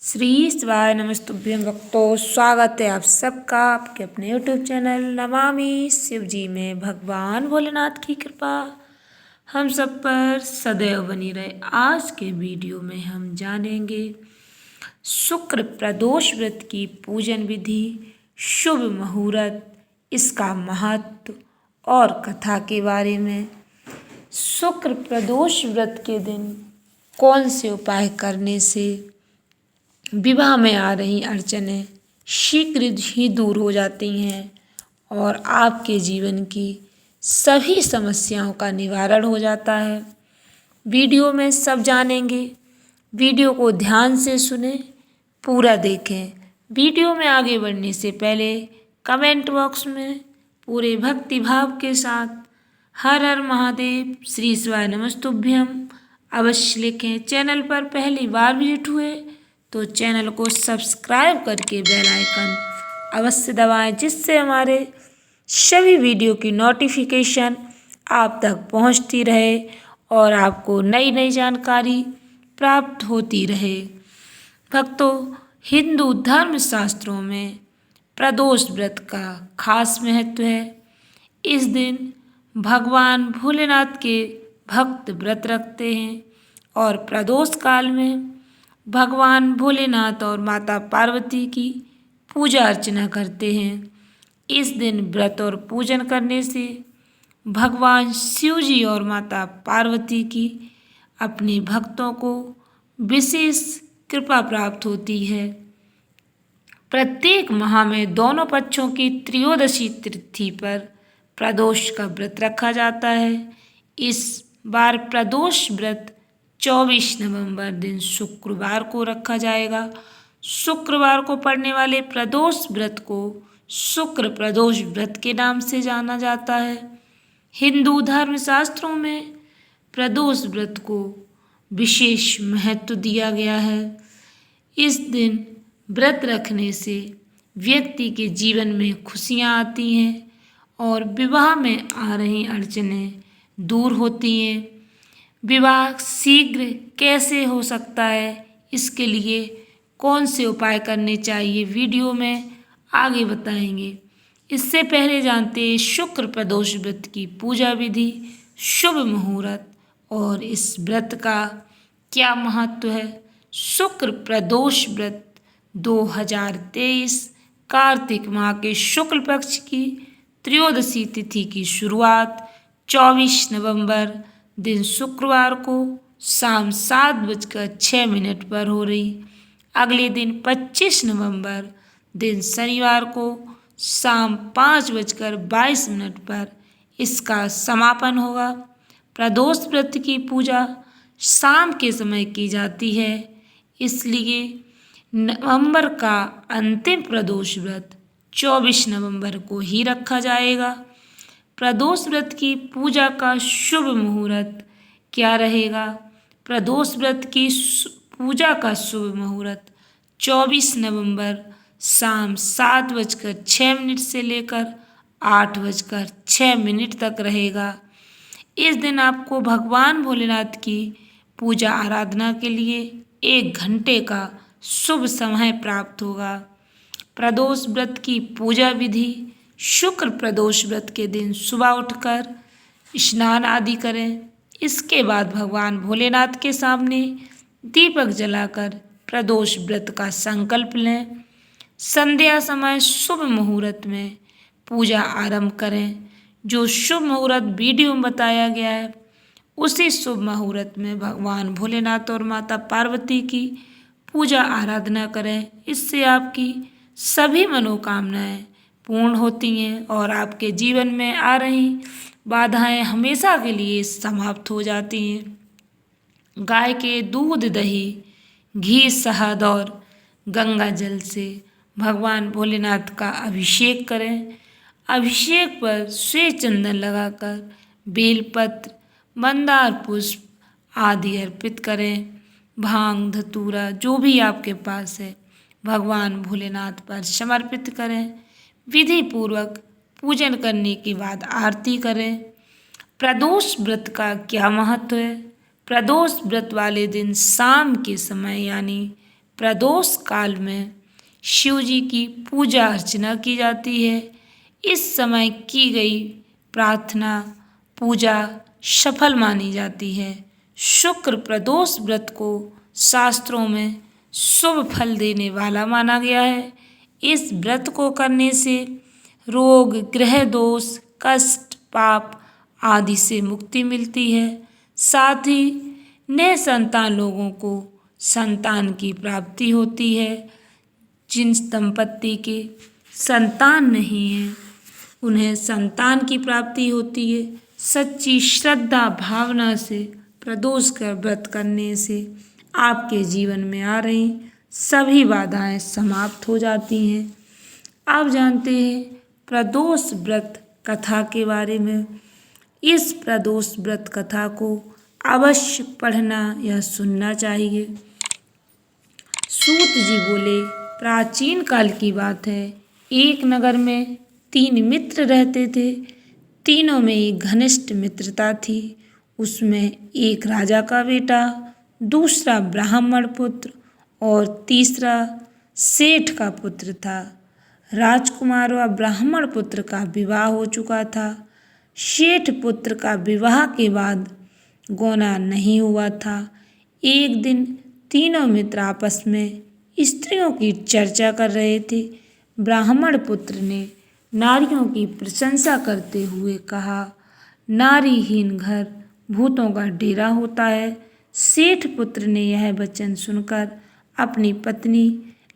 श्री शिवाय नमस्तुभ्यं भक्तों, स्वागत है आप सबका आपके अपने यूट्यूब चैनल नमामि शिवजी में। भगवान भोलेनाथ की कृपा हम सब पर सदैव बनी रहे। आज के वीडियो में हम जानेंगे शुक्र प्रदोष व्रत की पूजन विधि, शुभ मुहूर्त, इसका महत्व और कथा के बारे में। शुक्र प्रदोष व्रत के दिन कौन से उपाय करने से विवाह में आ रही अड़चनें शीघ्र ही दूर हो जाती हैं और आपके जीवन की सभी समस्याओं का निवारण हो जाता है। वीडियो में सब जानेंगे। वीडियो को ध्यान से सुने, पूरा देखें। वीडियो में आगे बढ़ने से पहले कमेंट बॉक्स में पूरे भक्ति भाव के साथ हर हर महादेव, श्री शिवाय नमस्तुभ्यं अवश्य लिखें। चैनल पर पहली बार विजिट हुए तो चैनल को सब्सक्राइब करके बेल आइकन अवश्य दबाएं, जिससे हमारे सभी वीडियो की नोटिफिकेशन आप तक पहुंचती रहे और आपको नई नई जानकारी प्राप्त होती रहे। भक्तों, हिंदू धर्म शास्त्रों में प्रदोष व्रत का खास महत्व है। इस दिन भगवान भोलेनाथ के भक्त व्रत रखते हैं और प्रदोष काल में भगवान भोलेनाथ और माता पार्वती की पूजा अर्चना करते हैं। इस दिन व्रत और पूजन करने से भगवान शिव जी और माता पार्वती की अपने भक्तों को विशेष कृपा प्राप्त होती है। प्रत्येक माह में दोनों पक्षों की त्रयोदशी तिथि पर प्रदोष का व्रत रखा जाता है। इस बार प्रदोष व्रत 24 नवंबर दिन शुक्रवार को रखा जाएगा। शुक्रवार को पड़ने वाले प्रदोष व्रत को शुक्र प्रदोष व्रत के नाम से जाना जाता है। हिंदू धर्म शास्त्रों में प्रदोष व्रत को विशेष महत्व दिया गया है। इस दिन व्रत रखने से व्यक्ति के जीवन में खुशियाँ आती हैं और विवाह में आ रही अड़चनें दूर होती हैं। विवाह शीघ्र कैसे हो सकता है, इसके लिए कौन से उपाय करने चाहिए, वीडियो में आगे बताएंगे। इससे पहले जानते हैं शुक्र प्रदोष व्रत की पूजा विधि, शुभ मुहूर्त और इस व्रत का क्या महत्व है। शुक्र प्रदोष व्रत 2023 कार्तिक माह के शुक्ल पक्ष की त्रयोदशी तिथि की शुरुआत 24 नवंबर दिन शुक्रवार को शाम 7:06 पर हो रही। अगले दिन 25 नवंबर दिन शनिवार को शाम 5:22 पर इसका समापन होगा। प्रदोष व्रत की पूजा शाम के समय की जाती है, इसलिए नवंबर का अंतिम प्रदोष व्रत 24 नवंबर को ही रखा जाएगा। प्रदोष व्रत की पूजा का शुभ मुहूर्त क्या रहेगा। प्रदोष व्रत की पूजा का शुभ मुहूर्त 24 नवंबर शाम 7:06 से लेकर 8:06 तक रहेगा। इस दिन आपको भगवान भोलेनाथ की पूजा आराधना के लिए 1 घंटे का शुभ समय प्राप्त होगा। प्रदोष व्रत की पूजा विधि, शुक्र प्रदोष व्रत के दिन सुबह उठकर स्नान आदि करें। इसके बाद भगवान भोलेनाथ के सामने दीपक जलाकर प्रदोष व्रत का संकल्प लें। संध्या समय शुभ मुहूर्त में पूजा आरंभ करें। जो शुभ मुहूर्त वीडियो में बताया गया है, उसी शुभ मुहूर्त में भगवान भोलेनाथ और माता पार्वती की पूजा आराधना करें। इससे आपकी सभी मनोकामनाएं पूर्ण होती हैं और आपके जीवन में आ रही बाधाएं हमेशा के लिए समाप्त हो जाती हैं। गाय के दूध, दही, घी, शहद और गंगा जल से भगवान भोलेनाथ का अभिषेक करें। अभिषेक पर श्वेत चंदन लगाकर बेलपत्र, मंदार पुष्प आदि अर्पित करें। भांग, धतूरा जो भी आपके पास है भगवान भोलेनाथ पर समर्पित करें। विधि पूर्वक पूजन करने के बाद आरती करें। प्रदोष व्रत का क्या महत्व है। प्रदोष व्रत वाले दिन शाम के समय यानी प्रदोष काल में शिव जी की पूजा अर्चना की जाती है। इस समय की गई प्रार्थना पूजा सफल मानी जाती है। शुक्र प्रदोष व्रत को शास्त्रों में शुभ फल देने वाला माना गया है। इस व्रत को करने से रोग, ग्रह दोष, कष्ट, पाप आदि से मुक्ति मिलती है। साथ ही नए संतान लोगों को संतान की प्राप्ति होती है। जिन दंपत्ति के संतान नहीं है उन्हें संतान की प्राप्ति होती है। सच्ची श्रद्धा भावना से प्रदोष का व्रत करने से आपके जीवन में आ रही सभी बाधाएं समाप्त हो जाती हैं। आप जानते हैं प्रदोष व्रत कथा के बारे में। इस प्रदोष व्रत कथा को अवश्य पढ़ना या सुनना चाहिए। सूत जी बोले, प्राचीन काल की बात है, एक नगर में 3 मित्र रहते थे। तीनों में एक घनिष्ठ मित्रता थी। उसमें एक राजा का बेटा, दूसरा ब्राह्मण पुत्र और तीसरा सेठ का पुत्र था। राजकुमार व ब्राह्मण पुत्र का विवाह हो चुका था। सेठ पुत्र का विवाह के बाद गौना नहीं हुआ था। एक दिन तीनों मित्र आपस में स्त्रियों की चर्चा कर रहे थे। ब्राह्मण पुत्र ने नारियों की प्रशंसा करते हुए कहा, नारीहीन घर भूतों का डेरा होता है। सेठ पुत्र ने यह वचन सुनकर अपनी पत्नी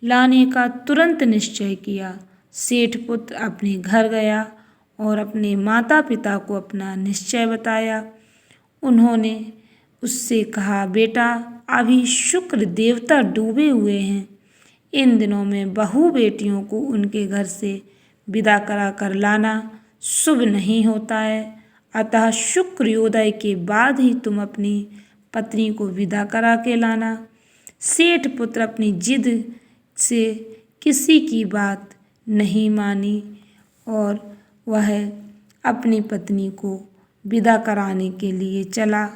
लाने का तुरंत निश्चय किया। सेठ पुत्र अपने घर गया और अपने माता पिता को अपना निश्चय बताया। उन्होंने उससे कहा, बेटा अभी शुक्र देवता डूबे हुए हैं। इन दिनों में बहू बेटियों को उनके घर से विदा करा कर लाना शुभ नहीं होता है। अतः शुक्रोदय के बाद ही तुम अपनी पत्नी को विदा करा के लाना। सेठ पुत्र अपनी जिद से किसी की बात नहीं मानी और वह अपनी पत्नी को विदा कराने के लिए चला।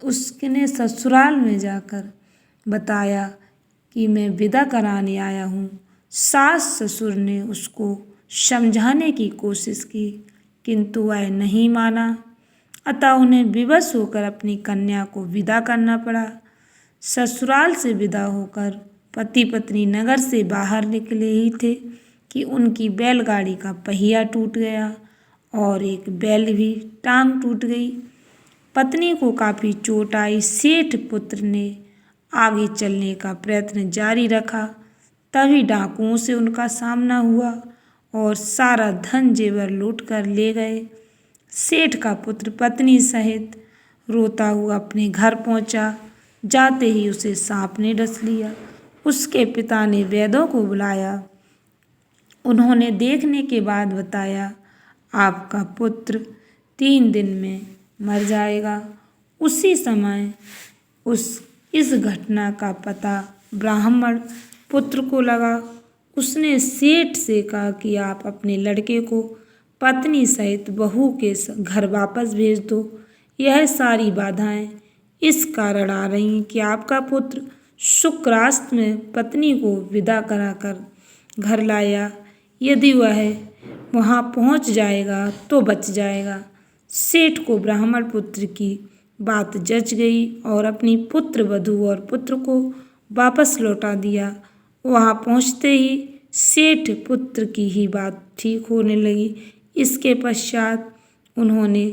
उसने ससुराल में जाकर बताया कि मैं विदा कराने आया हूँ। सास ससुर ने उसको समझाने की कोशिश की किंतु वह नहीं माना। अतः उन्हें विवश होकर अपनी कन्या को विदा करना पड़ा। ससुराल से विदा होकर पति पत्नी नगर से बाहर निकले ही थे कि उनकी बैलगाड़ी का पहिया टूट गया और एक बैल भी टांग टूट गई। पत्नी को काफ़ी चोट आई। सेठ पुत्र ने आगे चलने का प्रयत्न जारी रखा। तभी डाकुओं से उनका सामना हुआ और सारा धन जेवर लूट कर ले गए। सेठ का पुत्र पत्नी सहित रोता हुआ अपने घर पहुंचा। जाते ही उसे सांप ने डस लिया। उसके पिता ने वैद्यों को बुलाया। उन्होंने देखने के बाद बताया, आपका पुत्र 3 दिन में मर जाएगा। उसी समय इस घटना का पता ब्राह्मण पुत्र को लगा। उसने सेठ से कहा कि आप अपने लड़के को पत्नी सहित बहू के घर वापस भेज दो। यह सारी बाधाएं इस कारण आ रही कि आपका पुत्र शुक्रास्त में पत्नी को विदा कराकर घर लाया। यदि वह वहाँ पहुँच जाएगा तो बच जाएगा। सेठ को ब्राह्मण पुत्र की बात जच गई और अपनी पुत्र वधू और पुत्र को वापस लौटा दिया। वहाँ पहुँचते ही सेठ पुत्र की ही बात ठीक होने लगी। इसके पश्चात उन्होंने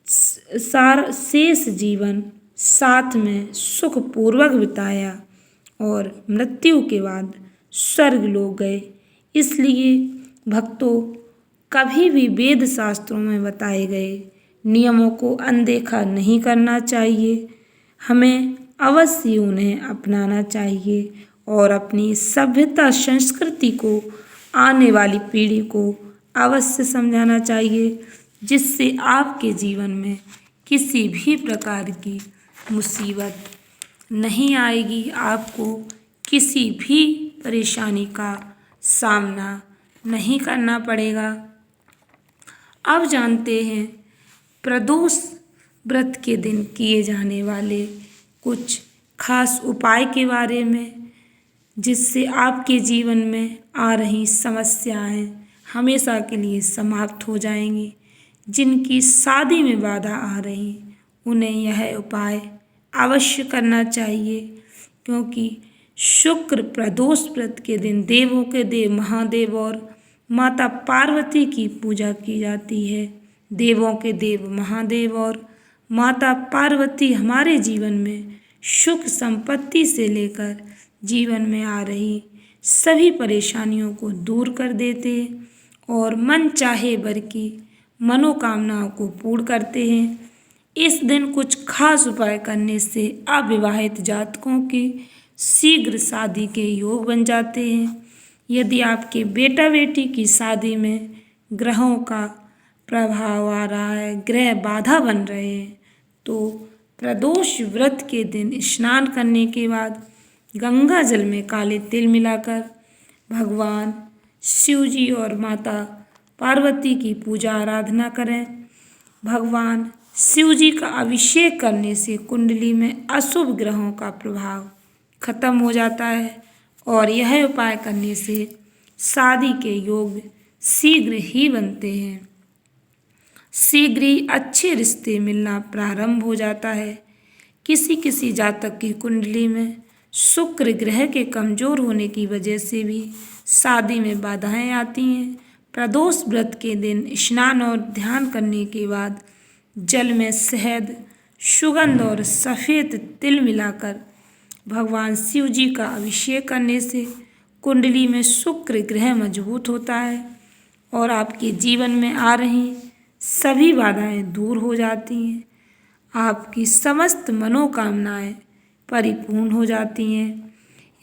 शेष जीवन साथ में सुखपूर्वक बिताया और मृत्यु के बाद स्वर्ग लोग गए। इसलिए भक्तों, कभी भी वेद शास्त्रों में बताए गए नियमों को अनदेखा नहीं करना चाहिए। हमें अवश्य उन्हें अपनाना चाहिए और अपनी सभ्यता संस्कृति को आने वाली पीढ़ी को अवश्य समझाना चाहिए, जिससे आपके जीवन में किसी भी प्रकार की मुसीबत नहीं आएगी। आपको किसी भी परेशानी का सामना नहीं करना पड़ेगा। अब जानते हैं प्रदोष व्रत के दिन किए जाने वाले कुछ खास उपाय के बारे में, जिससे आपके जीवन में आ रही समस्याएं हमेशा के लिए समाप्त हो जाएंगी। जिनकी शादी में बाधा आ रही, उन्हें यह उपाय अवश्य करना चाहिए, क्योंकि शुक्र प्रदोष व्रत के दिन देवों के देव महादेव और माता पार्वती की पूजा की जाती है। देवों के देव महादेव और माता पार्वती हमारे जीवन में सुख संपत्ति से लेकर जीवन में आ रही सभी परेशानियों को दूर कर देते और मन चाहे वर की मनोकामनाओं को पूर्ण करते हैं। इस दिन कुछ खास उपाय करने से अविवाहित जातकों की शीघ्र शादी के योग बन जाते हैं। यदि आपके बेटा बेटी की शादी में ग्रहों का प्रभाव आ रहा है, ग्रह बाधा बन रहे हैं, तो प्रदोष व्रत के दिन स्नान करने के बाद गंगा जल में काले तिल मिलाकर भगवान शिव जी और माता पार्वती की पूजा आराधना करें। भगवान शिव जी का अभिषेक करने से कुंडली में अशुभ ग्रहों का प्रभाव खत्म हो जाता है और यह उपाय करने से शादी के योग शीघ्र ही बनते हैं। शीघ्र ही अच्छे रिश्ते मिलना प्रारंभ हो जाता है। किसी किसी जातक की कुंडली में शुक्र ग्रह के कमजोर होने की वजह से भी शादी में बाधाएं आती हैं। प्रदोष व्रत के दिन स्नान और ध्यान करने के बाद जल में शहद, सुगंध और सफ़ेद तिल मिलाकर भगवान शिव जी का अभिषेक करने से कुंडली में शुक्र ग्रह मजबूत होता है और आपके जीवन में आ रही सभी बाधाएं दूर हो जाती हैं। आपकी समस्त मनोकामनाएं परिपूर्ण हो जाती हैं।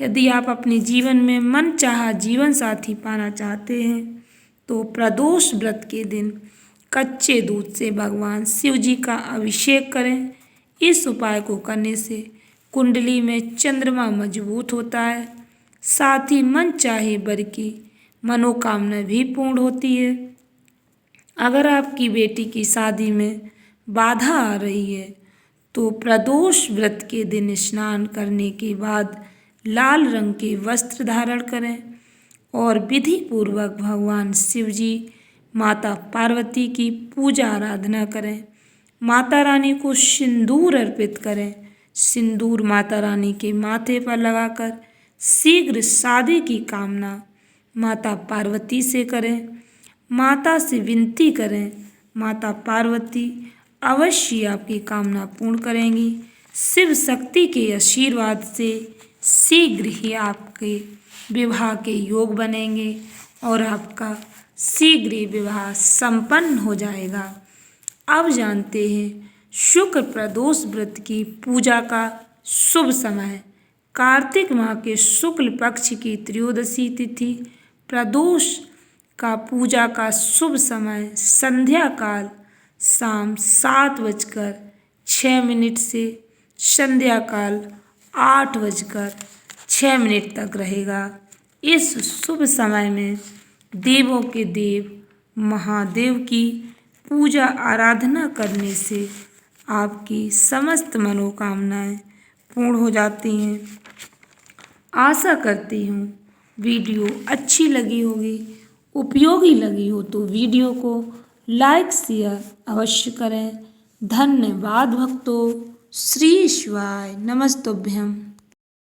यदि आप अपने जीवन में मनचाहा जीवन साथी पाना चाहते हैं, तो प्रदोष व्रत के दिन कच्चे दूध से भगवान शिव जी का अभिषेक करें। इस उपाय को करने से कुंडली में चंद्रमा मजबूत होता है, साथ ही मन चाहे वर की मनोकामना भी पूर्ण होती है। अगर आपकी बेटी की शादी में बाधा आ रही है, तो प्रदोष व्रत के दिन स्नान करने के बाद लाल रंग के वस्त्र धारण करें और विधि पूर्वक भगवान शिव जी, माता पार्वती की पूजा आराधना करें। माता रानी को सिंदूर अर्पित करें। सिंदूर माता रानी के माथे पर लगाकर शीघ्र शादी की कामना माता पार्वती से करें। माता से विनती करें, माता पार्वती अवश्य आपकी कामना पूर्ण करेंगी। शिव शक्ति के आशीर्वाद से शीघ्र ही आपके विवाह के योग बनेंगे और आपका शीघ्र ही विवाह संपन्न हो जाएगा। अब जानते हैं शुक्र प्रदोष व्रत की पूजा का शुभ समय। कार्तिक माह के शुक्ल पक्ष की त्रयोदशी तिथि प्रदोष का पूजा का शुभ समय संध्या काल शाम 7:06 से संध्या काल 8:06 तक रहेगा। इस शुभ समय में देवों के देव महादेव की पूजा आराधना करने से आपकी समस्त मनोकामनाएं पूर्ण हो जाती हैं। आशा करती हूँ वीडियो अच्छी लगी होगी, उपयोगी लगी हो तो वीडियो को लाइक शेयर अवश्य करें। धन्यवाद भक्तों। श्री शिवाय नमस्तुभ्यम।